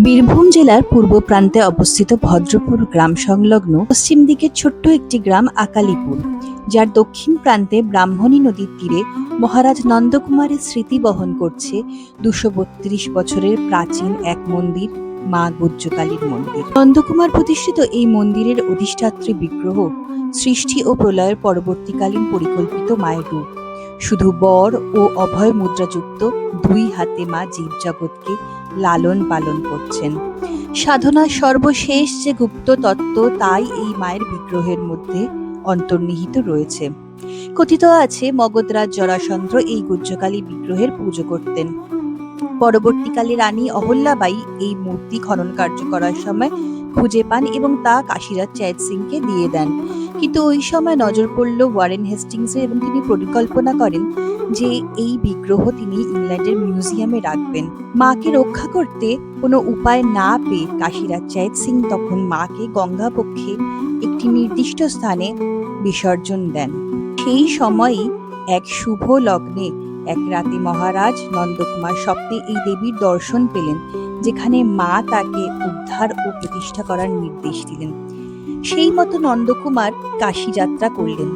বীরভূম জেলার পূর্ব প্রান্তে অবস্থিত ভদ্রপুর গ্রাম সংলগ্ন পশ্চিম দিকের ছোট্ট একটি গ্রাম আকালিপুর, যার দক্ষিণ প্রান্তে ব্রাহ্মণী নদীর তীরে মহারাজ নন্দকুমারের স্মৃতি বহন করছে ২৩২ বছরের প্রাচীন এক মন্দির, মা গুজ্জকালীর মন্দির। নন্দকুমার প্রতিষ্ঠিত এই মন্দিরের অধিষ্ঠাত্রী বিগ্রহ সৃষ্টি ও প্রলয়ের পরবর্তীকালীন পরিকল্পিত মায়ের রূপ। শুধু বর ও অভয় মুদ্রাযুক্ত দুই হাতে মা জীবজগৎকে লালন পালন করছেন। সাধনার সর্বশেষ যে গুপ্ত তত্ত্ব, তাই এই মায়ের বিগ্রহের মধ্যে অন্তর্নিহিত রয়েছে। কথিত আছে, মগধরাজ জরাসন্ধ এই গুজ্জকালী বিগ্রহের পুজো করতেন। পরবর্তীকালে রানী অহল্যাবাই এই মূর্তি খনন কার্য করার সময় খুঁজে পান এবং তা কাশীরাজ চ্যাট সিংকে দিয়ে দেন। কিন্তু ওই সময় নজর পড়ল ওয়ারেন হেস্টিংসের এবং তিনি পরিকল্পনা করেন যে এই বিগ্রহ তিনি ইংল্যান্ডের মিউজিয়ামে রাখবেন। মাকে রক্ষা করতে কোনো উপায় না পেয়ে কাশীরাজ চ্যাট সিং তখন মাকে গঙ্গাবক্ষে একটি নির্দিষ্ট স্থানে বিসর্জন দেন। সেই সময়ই এক শুভ লগ্নে এক রাতে মহারাজ নন্দকুমার স্বপ্নে এই দেবীর দর্শন পেলেন, যেখানে মা তাকে উদ্ধার ও প্রতিষ্ঠা করার নির্দেশ দিলেন। সেই মতো নন্দকুমার কাশী যাত্রা করলেন।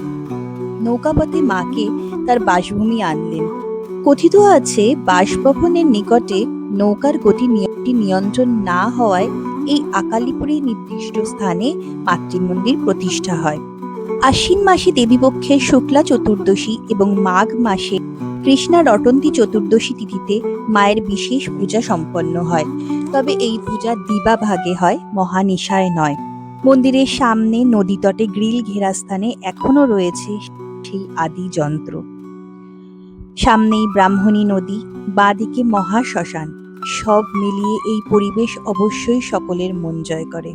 নৌকাপথে মাকে তার বাসভূমি আনলেন। কথিত আছে, বাসভবনের নিকটে নৌকার গতি নিয়ন্ত্রণ না হওয়ায় এই আকালিপুরের নির্দিষ্ট স্থানে মাতৃমন্দির প্রতিষ্ঠা হয়। আশ্বিন মাসে দেবীপক্ষের শুক্লা চতুর্দশী এবং মাঘ মাসে কৃষ্ণা রটন্তী চতুর্দশী তিথিতে মায়ের বিশেষ পূজা সম্পন্ন হয়। তবে এই পূজা দিবাভাগে হয়, মহানিশায় নয়। মন্দিরের সামনে নদী তটে গ্রিল ঘেরা স্থানে এখনো রয়েছে সেই আদি যন্ত্র। সামনেই ব্রাহ্মণী নদী, বাঁদিকে মহাশ্মশান। সব মিলিয়ে এই পরিবেশ অবশ্যই সকলের মন জয় করে।